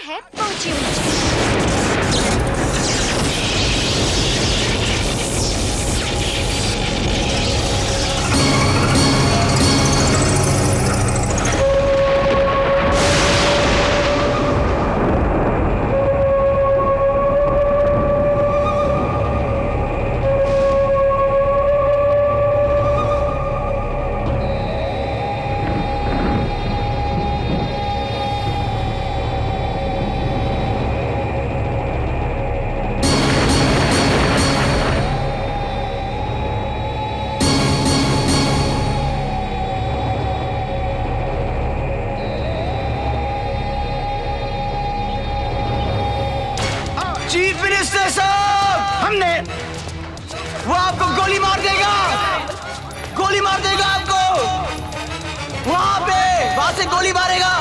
है पहुंची हुई। चीफ मिनिस्टर साहब, हमने वो आपको गोली मार देगा, गोली मार देगा आपको, वहां से गोली मारेगा।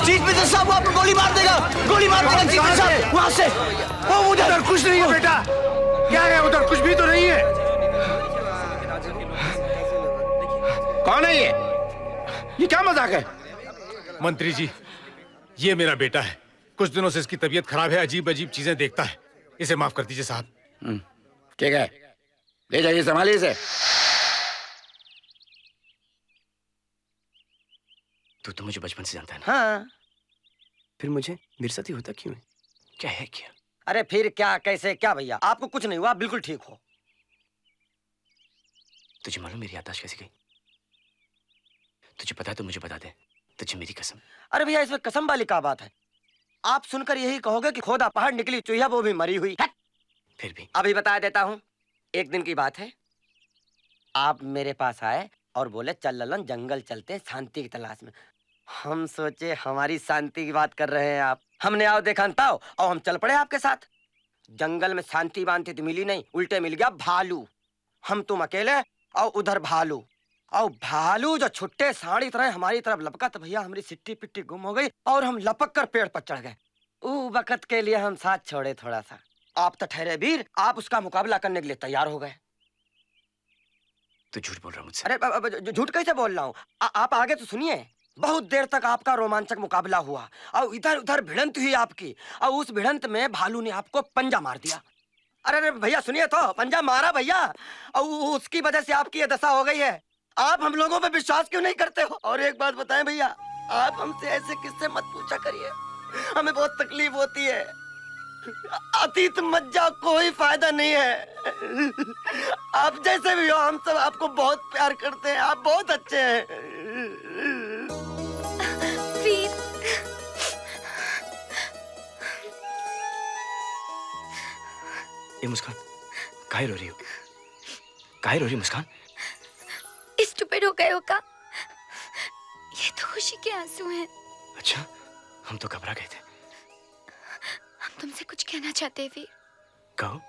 चीफ मिनिस्टर साहब वो आपको गोली मार देगा, गोली मार देगा चीफ मिनिस्टर साहब वहां से। वो उधर कुछ नहीं है बेटा। क्या है उधर? कुछ भी तो नहीं है। कौन है ये क्या मजाक है? मंत्री जी, ये मेरा बेटा है। कुछ दिनों से इसकी तबीयत खराब है, अजीब अजीब चीजें देखता है। इसे माफ कर दीजिए साहब। ठीक है, ले जाइए, संभालिए इसे। तू तो मुझे बचपन से जानता है ना? हाँ। फिर मुझे मेरे साथ ही होता क्यों है? क्या है क्या? अरे फिर क्या, कैसे क्या भैया, आपको कुछ नहीं हुआ, बिल्कुल ठीक हो। तुझे मालूम मेरी याददाश्त कैसी गई? तुझे पता है तो मुझे बता दे, तुझे मेरी कसम। अरे भैया इसमें कसम वाली क्या बात है? आप सुनकर यही कहोगे कि खोदा पहाड़ निकली चूहिया वो भी मरी हुई। फिर भी अभी बता देता हूँ। एक दिन की बात है, आप मेरे पास आए और बोले चल ललन जंगल चलते हैं शांति की तलाश में। हम सोचे हमारी शांति की बात कर रहे हैं आप। हमने आओ देखा ताओ और हम चल पड़े आपके साथ। जंगल में शांति बांधती तो मिली नहीं, उल्टे मिल गया भालू। हम तुम अकेले और उधर भालू, और भालू जो छुट्टे साड़ी तरह हमारी तरफ लपका तो भैया हमारी सिट्टी पिट्टी गुम हो गई और हम लपक कर पेड़ पर चढ़ गए। वक्त के लिए हम साथ छोड़े थोड़ा सा। आप तो ठहरे वीर, आप उसका मुकाबला करने के लिए तैयार हो गए। तू झूठ बोल रहा मुझसे। अरे झूठ कैसे बोल रहा हूँ? आप आगे तो सुनिए। बहुत देर तक आपका रोमांचक मुकाबला हुआ और इधर उधर भिड़ंत हुई आपकी, और उस भिड़ंत में भालू ने आपको पंजा मार दिया। अरे भैया सुनिए तो, पंजा मारा भैया, और उसकी वजह से आपकी ये दशा हो गई है। आप हम लोगों पे विश्वास क्यों नहीं करते हो? और एक बात बताएं भैया, आप हमसे ऐसे किससे मत पूछा करिए, हमें बहुत तकलीफ होती है। अतीत मत जाओ, कोई फायदा नहीं है। आप जैसे भी हो, हम सब आपको बहुत प्यार करते हैं, आप बहुत अच्छे हैं। वीर, ये मुस्कान, काहे रो रही हो? काहे रो रही हो मुस्कान? स्टूपिड हो गए हो का? ये तो खुशी के आंसू हैं। अच्छा, हम तो घबरा गए थे। हम तुमसे कुछ कहना चाहते हैं वीर। कहो।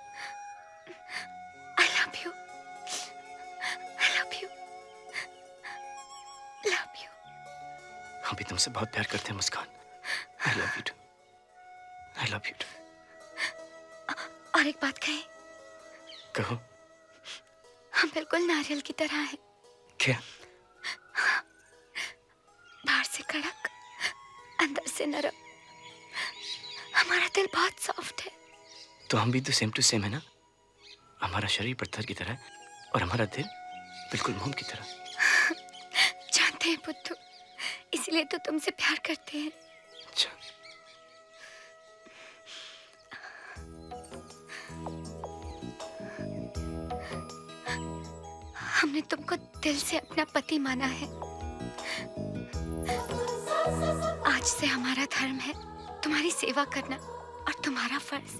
I love you. I love you. Love you. हम भी तुमसे बहुत प्यार करते हैं मुस्कान। I love you too. I love you too. और एक बात कहें? कहो। हम बिल्कुल नारियल की तरह हैं। क्या? बाहर से कड़क, अंदर से नरम। हमारा दिल बहुत सॉफ्ट है। तो हम भी तो सेम टू सेम है ना? हमारा शरीर पत्थर की तरह और हमारा दिल बिल्कुल मोम की तरह। जानते हैं बुद्धू, इसलिए तो तुमसे प्यार करते हैं। अच्छा। हमने तुमको दिल से अपना पति माना है। आज से हमारा धर्म है तुम्हारी सेवा करना, और तुम्हारा फर्ज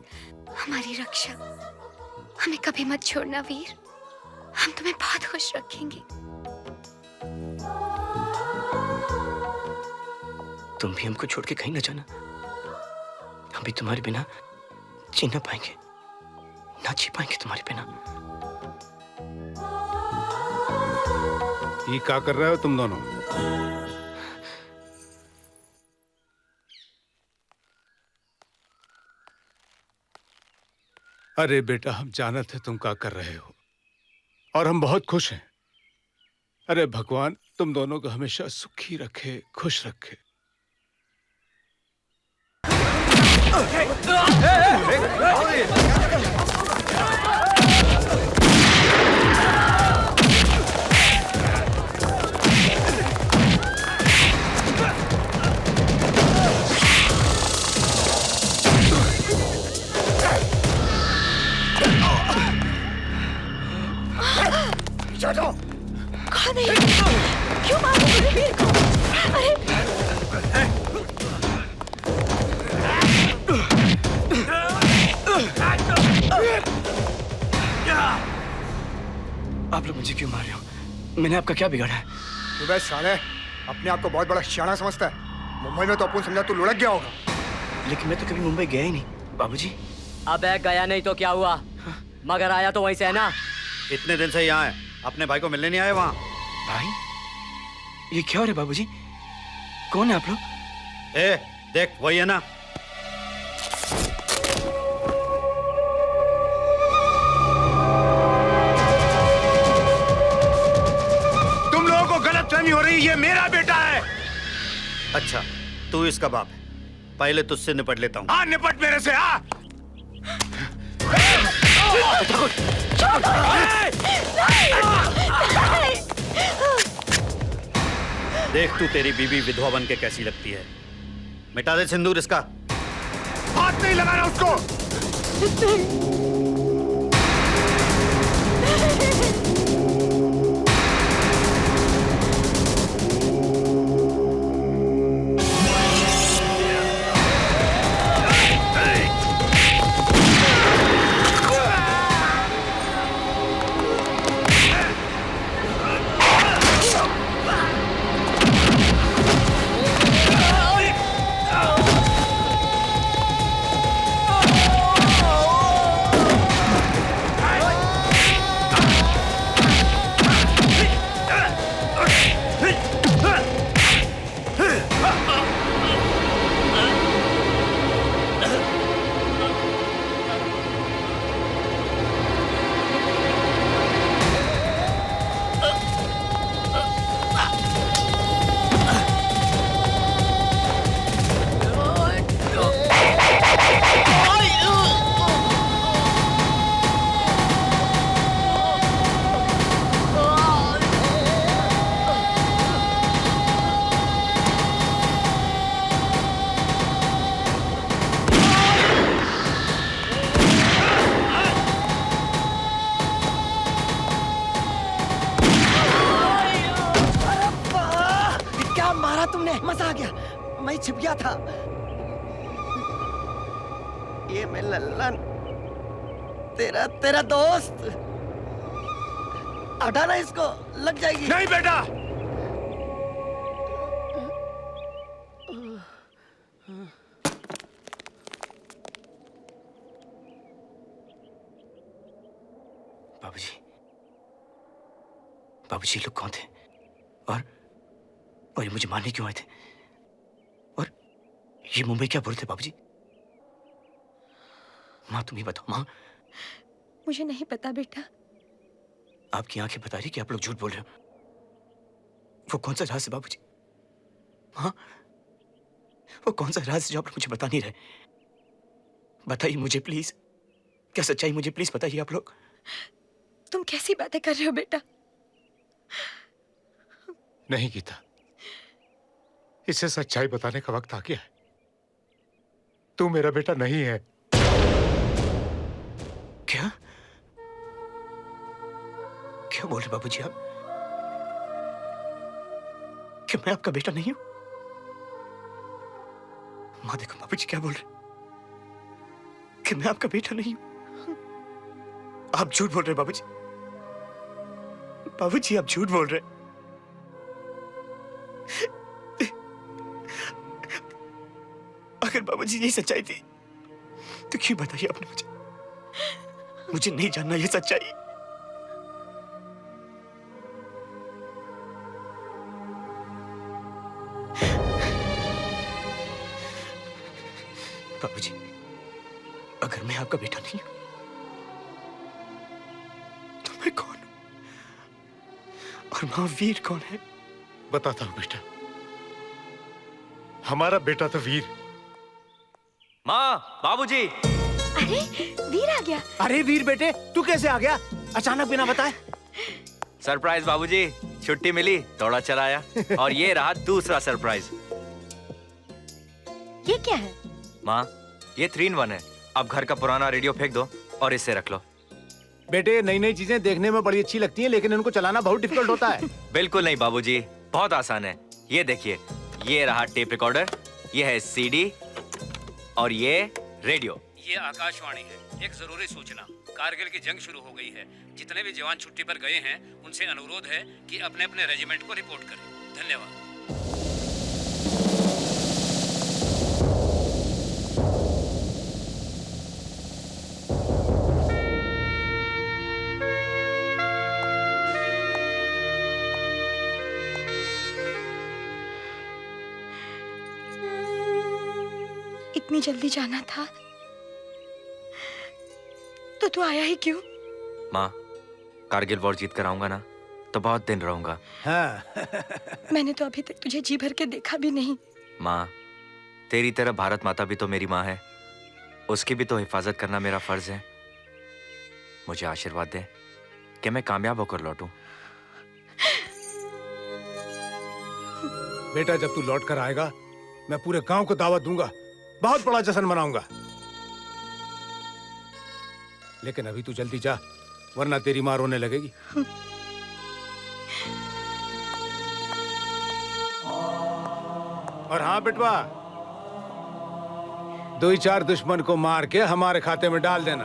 हमारी रक्षा। हमें कभी मत छोड़ना वीर, हम तुम्हें बहुत खुश रखेंगे। तुम भी हमको छोड़ के कहीं न जाना। हम भी तुम्हारे बिना जी ना पाएंगे, ना जी पाएंगे तुम्हारे बिना। ये क्या कर रहे हो तुम दोनों? अरे बेटा, हम जानते हैं तुम क्या कर रहे हो और हम बहुत खुश हैं। अरे भगवान तुम दोनों को हमेशा सुखी रखे, खुश रखे। कौन है ये? क्यों मार रहे हो वीर को? अरे आप लोग मुझे क्यों मार रहे हो? मैंने आपका क्या बिगाड़ा है? तू बे साले अपने आप को बहुत बड़ा शाना समझता है। मुंबई में तो अपन समझा तू लुढ़क गया होगा। लेकिन मैं तो कभी मुंबई गया ही नहीं बाबूजी। अबे गया नहीं तो क्या हुआ, मगर आया तो वहीं से है ना। इतने दिन से यहाँ है, अपने भाई को मिलने नहीं आए वहाँ? भाई ये क्या हो रहा है बाबूजी? कौन है आप लोग? ए देख वही है ना। तुम लोगों को गलतफहमी हो रही, ये मेरा बेटा है। अच्छा तू इसका बाप है, पहले तुझसे निपट लेता हूँ। हाँ निपट मेरे से। हाँ देख तू तेरी बीवी विधवा बन के कैसी लगती है। मिटा दे सिंदूर इसका। हाथ नहीं लगाना उसको। मजा आ गया, मैं छिप गया था। ये मैं लल्लन तेरा दोस्त। हटाना इसको, लग जाएगी। नहीं बेटा। बाबूजी, बाबूजी ये लोग कौन थे? और ये मुझे मारने क्यों आए थे? और ये मुंबई क्या बोल रहे थे बाबूजी? माँ तुम ही बताओ माँ। मुझे नहीं पता बेटा। आपकी आंखें बता रही कि आप लोग झूठ बोल रहे हो। वो कौन सा राज है बाबूजी? हाँ, वो कौन सा राज जो आप लोग मुझे बता नहीं रहे? बताइए मुझे प्लीज, क्या सच्चाई मुझे प्लीज बताइए आप लोग। तुम कैसी बातें कर रहे हो बेटा? नहीं गीता, इसे सच्चाई बताने का वक्त आ गया है। तू मेरा बेटा नहीं है। क्या क्या बोल रहे बाबूजी आप? क्या मैं आपका बेटा नहीं हूं? माँ देखो बाबूजी क्या बोल रहे कि मैं आपका बेटा नहीं हूं। आप झूठ बोल रहे बाबूजी। बाबूजी आप झूठ बोल रहे। अगर बाबूजी यही सच्चाई थी तो क्यों बताइए आपने मुझे? मुझे नहीं जानना ये सच्चाई। बाबूजी, अगर मैं आपका बेटा नहीं हूं तो मैं कौन हूं? और महावीर कौन है? बताता हूं बेटा, हमारा बेटा तो वीर माँ, बाबूजी। अरे वीर आ गया। अरे वीर बेटे, तू कैसे आ गया अचानक बिना बताए? सरप्राइज बाबूजी, छुट्टी मिली, दौड़ा चला आया। और ये रहा दूसरा सरप्राइज। ये क्या है? माँ, ये 3-in-1 है। अब घर का पुराना रेडियो फेंक दो और इसे रख लो। बेटे, नई नई चीजें देखने में बड़ी अच्छी लगती हैं, लेकिन इनको चलाना बहुत डिफिकल्ट होता है। बिल्कुल नहीं बाबूजी, बहुत आसान है। ये देखिए, ये रहा टेप रिकॉर्डर, ये है सीडी और ये रेडियो। ये आकाशवाणी है। एक जरूरी सूचना, कारगिल की जंग शुरू हो गई है। जितने भी जवान छुट्टी पर गए हैं उनसे अनुरोध है कि अपने अपने रेजिमेंट को रिपोर्ट करें। धन्यवाद। इतनी जल्दी जाना था तो तू आया ही क्यों? माँ, कारगिल वॉर जीत कर आऊंगा ना तो बहुत दिन रहूंगा। हाँ। मैंने तो अभी तक तुझे जी भर के देखा भी नहीं। माँ, तेरी तरह भारत माता भी तो मेरी माँ है। उसकी भी तो हिफाजत करना मेरा फर्ज है। मुझे आशीर्वाद दे कि मैं कामयाब होकर लौटूं। बेटा, जब तू लौट कर आएगा मैं पूरे गांव को दावत दूंगा, बहुत बड़ा जश्न मनाऊंगा। लेकिन अभी तू जल्दी जा, वरना तेरी माँ रोने लगेगी। और हाँ बेटवा, 2-4 दुश्मन को मार के हमारे खाते में डाल देना।